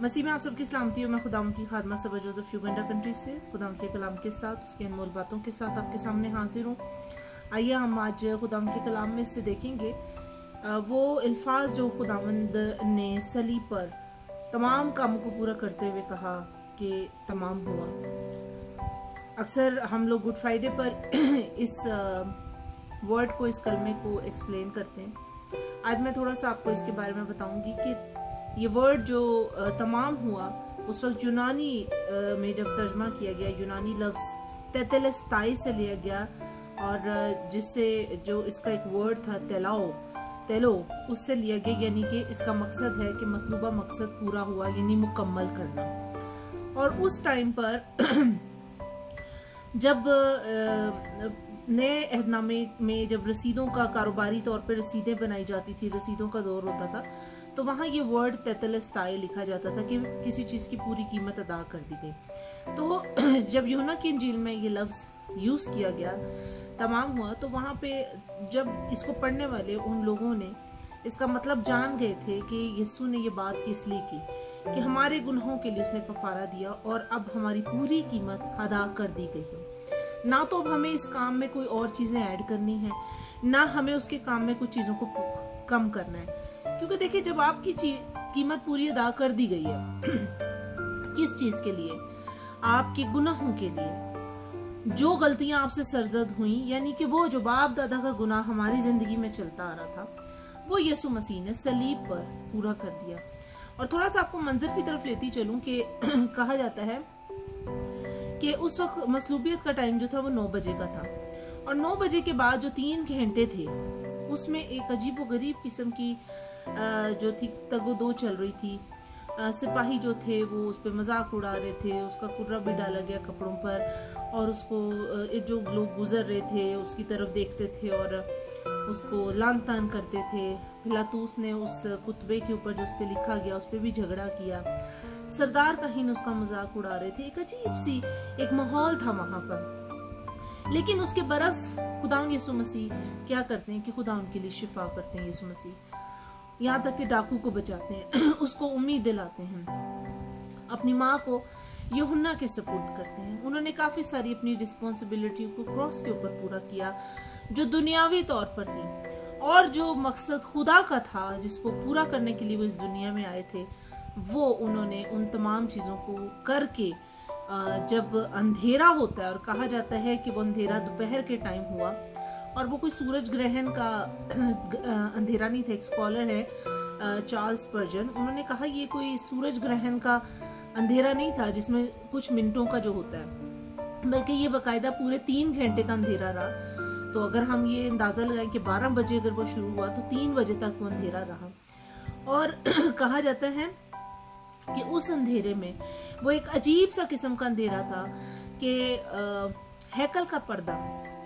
मसीह में आप सबकी सलामती हो। मैं खुदाम की खादमा सबा जोसेफ युगांडा कंट्री से खुदाम के कलाम के साथ, उसकी अनमोल बातों के साथ आपके सामने हाजिर हूँ। आइए हम आज खुदाम के कलाम में से देखेंगे वो अल्फाज जो खुदावंद ने सलीब पर तमाम कामों को पूरा करते हुए कहा कि तमाम हुआ। अक्सर हम लोग गुड फ्राइडे पर इस वर्ड को, इस कलमे को एक्सप्लेन करते हैं। आज मैं थोड़ा सा आपको इसके बारे में बताऊंगी कि ये वर्ड जो तमाम हुआ उस वक्त यूनानी में जब तर्जमा किया गया, यूनानी लफ्ज तेतेलेस्ताई से लिया गया और जिससे जो इसका एक वर्ड था तेलो उससे लिया गया, यानी कि इसका मकसद है कि मतलूबा मकसद पूरा हुआ, यानी मुकम्मल करना। और उस टाइम पर जब नए अहदनामे में जब रसीदों का कारोबारी तौर पर रसीदें बनाई जाती थी, रसीदों का दौर होता था, तो वहां ये वर्ड तेतेलेस्ताई लिखा जाता था कि किसी चीज की पूरी कीमत अदा कर दी गई। तो जब यूहन्ना की इंजील में ये लफ्ज यूज किया गया तमाम हुआ, तो वहां पे जब इसको पढ़ने वाले उन लोगों ने इसका मतलब जान गए थे कि यीशु ने ये बात किस लिए की, कि हमारे गुनाहों के लिए उसने कफारा दिया और अब हमारी पूरी कीमत अदा कर दी गई है। ना तो अब हमें इस काम में कोई और चीजें ऐड करनी है, ना हमें उसके काम में कुछ चीजों को कम करना है। क्योंकि देखिए, जब आपकी कीमत पूरी अदा कर दी गई है किस चीज के लिए? आपके गुनाहों के लिए। जो गलतियां आपसे सरजद हुई, यानी कि वो जो बाप दादा का गुनाह हमारी जिंदगी में चलता आ रहा था, वो यीशु मसीह ने सलीब पर पूरा कर दिया। और थोड़ा सा आपको मंजर की तरफ लेती चलूं कि कहा जाता है कि उस वक्त मसलूबियत का टाइम जो था वो 9 बजे का था, और 9 बजे के बाद जो 3 घंटे थे उसमें एक अजीबोगरीब किस्म की जो थी तगोदो चल रही थी। सिपाही जो थे वो उस पर मजाक उड़ा रहे थे, उसका कुर्रा भी डाला गया कपड़ों पर, और उसको जो लोग गुजर रहे थे उसकी तरफ देखते थे और उसको लान तान करते थे। पिलातूस ने उस कुतबे के ऊपर जो उस पे लिखा गया उस पे भी झगड़ा किया। सरदार कहीं उसका मजाक उड़ा रहे थे। एक अजीब सी एक माहौल था वहां पर। लेकिन उसके बरक्स खुदा यीशु मसीह क्या करते हैं कि खुदा उनके लिए शिफा करते हैं। यीशु मसीह यहाँ तक कि डाकू को बचाते हैं, उसको उम्मीद दिलाते हैं, अपनी माँ को यूहन्ना के सपुर्द करते हैं। उन्होंने काफी सारी अपनी रिस्पॉन्सिबिलिटी को क्रॉस के ऊपर पूरा किया जो दुनियावी तौर पर थी, और जो मकसद खुदा का था जिसको पूरा करने के लिए वो इस दुनिया में आए थे, वो उन्होंने उन तमाम चीजों को करके जब अंधेरा होता है, और कहा जाता है कि वो अंधेरा दोपहर के टाइम हुआ, और वो कोई सूरज ग्रहण का अंधेरा नहीं था। एक स्कॉलर है चार्ल्स स्पर्जन, उन्होंने कहा ये कोई सूरज ग्रहण का अंधेरा नहीं था जिसमें कुछ मिनटों का जो होता है, बल्कि ये बकायदा पूरे 3 घंटे का अंधेरा रहा। तो अगर हम ये अंदाजा लगाएं कि 12 बजे अगर वो शुरू हुआ तो 3 बजे तक वो अंधेरा रहा। और कहा जाता है कि उस अंधेरे में वो एक अजीब सा किस्म का अंधेरा था कि हैकल का पर्दा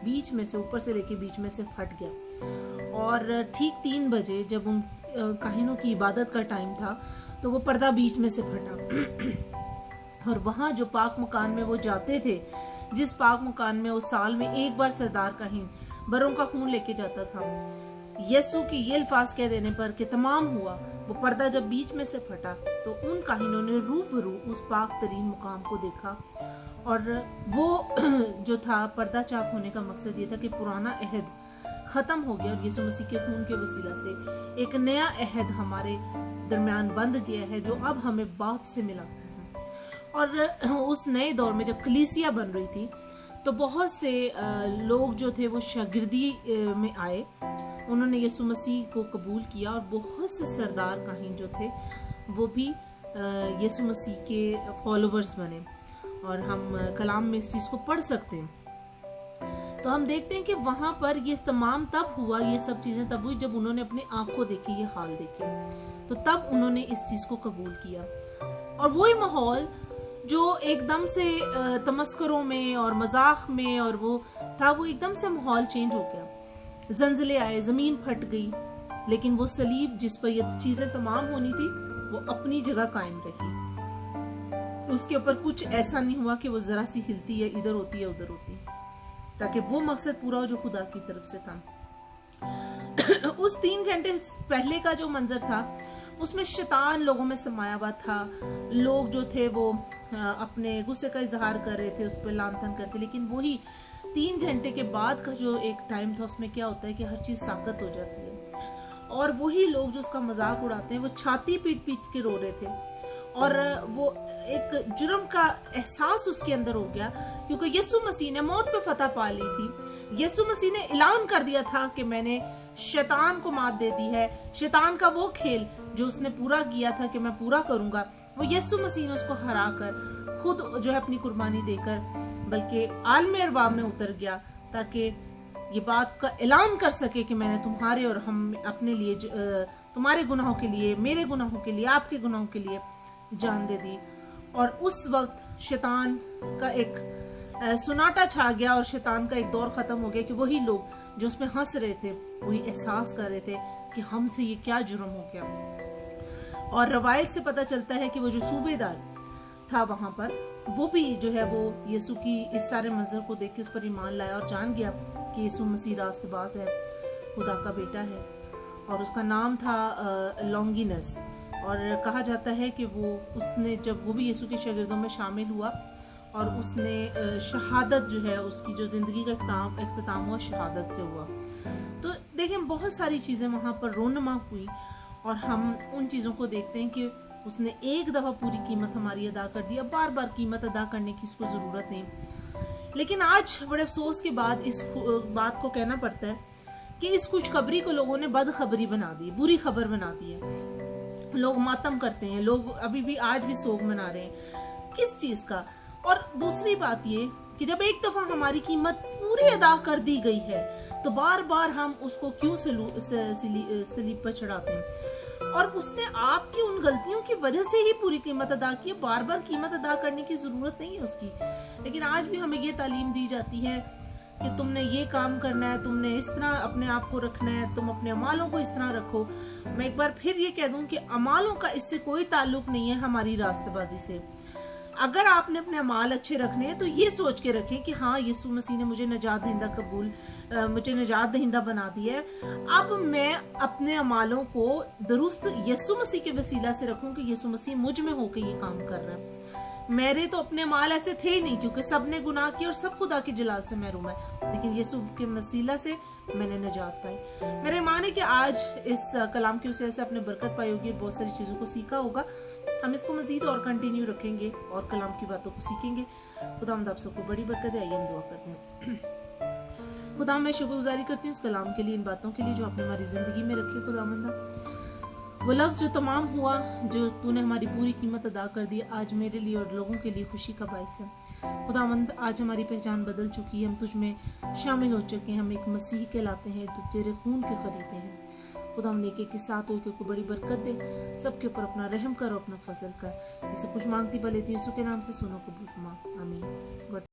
बीच में से, ऊपर से लेके बीच में से फट गया, और ठीक 3 बजे जब उन काहिनों की इबादत का टाइम था तो वो पर्दा बीच में से फटा। और वहां जो पाक मकान में वो जाते थे, जिस पाक मकान में वो साल में एक बार सरदार काहिन बरों का खून लेके जाता था, यीशु के ये अल्फाज कह देने पर कि तमाम हुआ, वो पर्दा जब बीच में से फटा तो उन काहिनों ने रूबरू उस पाक तरीन मुकाम को देखा। और वो जो था पर्दा चाक होने का मकसद ये था कि पुराना अहद खत्म हो गया और यीशु मसीह के खून के वसीला से एक नया अहद हमारे दरमियान बंध गया है, जो अब हमें बाप से मिला है। और उस नए दौर में जब कलीसिया बन रही थी तो बहुत से लोग जो थे वो शागिर्दी में आए, उन्होंने यीशु मसीह को कबूल किया, और बहुत से सरदार काहिन जो थे वो भी यीशु मसीह के फॉलोवर्स बने। और हम कलाम में इस चीज को पढ़ सकते हैं। तो हम देखते हैं कि वहां पर ये तमाम तब हुआ, ये सब चीजें तब हुई जब उन्होंने अपनी आंखों देखे ये हाल देखे, तो तब उन्होंने इस चीज को कबूल किया। और वही माहौल जो एकदम से तमस्करों में और मजाक में और वो था, वो एकदम से माहौल चेंज हो गया। जंजले आए, जमीन फट गई, लेकिन वो सलीब जिस पर ये चीजें तमाम होनी थी वो अपनी जगह कायम रही। उसके ऊपर कुछ ऐसा नहीं हुआ कि वो जरा सी हिलती है, इधर होती है उधर होती है, ताकि वो मकसद पूरा हो जो खुदा की तरफ से था। उस 3 घंटे पहले का जो मंजर था उसमें शैतान लोगों में समाया हुआ था। लोग जो थे वो अपने गुस्से का इजहार कर रहे थे, उस पर लानतान करते, लेकिन वही 3 घंटे के बाद का जो एक टाइम था उसमें क्या होता है कि हर चीज साकत हो जाती है। और वही लोग जो उसका मजाक उड़ाते हैं वो छाती पीट पीट के रो रहे थे, और वो एक जुर्म का एहसास उसके अंदर हो गया, क्योंकि यीशु मसीह ने मौत पे फतह पा ली थी। यीशु मसीह ने ऐलान कर दिया था कि मैंने शैतान को मात दे दी है। शैतान का वो खेल जो उसने पूरा किया था कि मैं पूरा करूंगा, वो यीशु मसीह ने उसको हरा कर खुद जो है अपनी कुर्बानी देकर बल्कि आलमे अरवाह में उतर गया, ताकि ये बात का ऐलान कर सके कि मैंने तुम्हारे और हम अपने लिए तुम्हारे गुनाहों के लिए, मेरे गुनाहों के लिए, आपके गुनाहों के लिए जान दे दी। और उस वक्त शैतान का एक सुनाटा छा गया और शैतान का एक दौर खत्म हो गया कि वही लोग जो उस पर हंस रहे थे वही एहसास कर रहे थे कि हमसे ये क्या जुर्म हो गया। और रवायत से पता चलता है कि वो जो सूबेदार था वहां पर, वो भी जो है वो यीशु की इस सारे मंजर को देख के उस पर ईमान लाया और जान गया कि यीशु मसीह रास्तबाज है, खुदा का बेटा है। और उसका नाम था लॉन्गिनस। और कहा जाता है कि उसने जब वो भी यीशु के शागिर्दों में शामिल हुआ और उसने शहादत जो है उसकी जो जिंदगी का इख्तिताम हुआ शहादत से हुआ। तो देखें बहुत सारी चीजें वहां पर रोनमा हुई, और हम उन चीजों को देखते हैं कि उसने एक दफा पूरी कीमत हमारी अदा कर दी, अब बार बार कीमत अदा करने की उसको जरूरत नहीं। लेकिन आज बड़े अफसोस के बाद इस बात को कहना पड़ता है कि इस खुशखबरी को लोगों ने बदखबरी बना दी, बुरी खबर बना दी है। लोग मातम करते हैं, लोग अभी भी आज भी सोग मना रहे हैं, किस चीज का। और दूसरी बात ये कि जब एक दफा हमारी कीमत पूरी अदा कर दी गई है तो बार बार हम उसको क्यों सलीब पर चढ़ाते हैं। और उसने आपकी उन गलतियों की वजह से ही पूरी कीमत अदा की, बार बार कीमत अदा करने की जरूरत नहीं है उसकी। लेकिन आज भी हमें ये तालीम दी जाती है कि तुमने ये काम करना है, तुमने इस तरह अपने आप को रखना है, तुम अपने अमालों को इस तरह रखो। मैं एक बार फिर ये कह दूं कि अमालों का इससे कोई ताल्लुक नहीं है हमारी रास्तबाजी से। अगर आपने अपने अमाल अच्छे रखने हैं तो ये सोच के रखें कि हाँ, यीशु मसीह ने मुझे निजात दहिंदा बना दिया है। अब मैं अपने अमालों को दुरुस्त यीशु मसीह के वसीला से रखूं कि यीशु मसीह मुझ में होकर ये काम कर रहा है। मेरे तो अपने माल ऐसे थे ही नहीं, क्योंकि सब ने गुनाह किया और सब खुदा की जलाल से महरूम है, लेकिन यीशु के वसीला से मैंने निजात पाई। मेरे मान है कि आज इस कलाम की वजह से आपने बरकत पाई होगी, बहुत सारी चीजों को सीखा होगा। हम इसको मजीद और कंटिन्यू रखेंगे और कलाम की बातों को सीखेंगे। खुदावंद आप सबको बड़ी बरकत है। आइए हम दुआ करते हैं। खुदा मैं शुक्रगुजारी करती हूँ इस कलाम के लिए, इन बातों के लिए जो आपने हमारी जिंदगी में रखी। खुदावंद वो लफ्ज जो तमाम हुआ, जो तूने हमारी पूरी कीमत अदा कर दी, आज मेरे लिए और लोगों के लिए खुशी का बाइस है। खुदावंद आज हमारी पहचान बदल चुकी है, हम तुझ में शामिल हो चुके हैं, हम एक मसीह कहलाते हैं, तो तेरे खून के खरीदे हैं। खुदावंद एक के साथ हो को बड़ी बरकत दे, सबके ऊपर अपना रहम कर और अपना फजल कर। इसे कुछ मांगती भले यीशु के नाम से सुनो, कबूल फरमा, आमीन।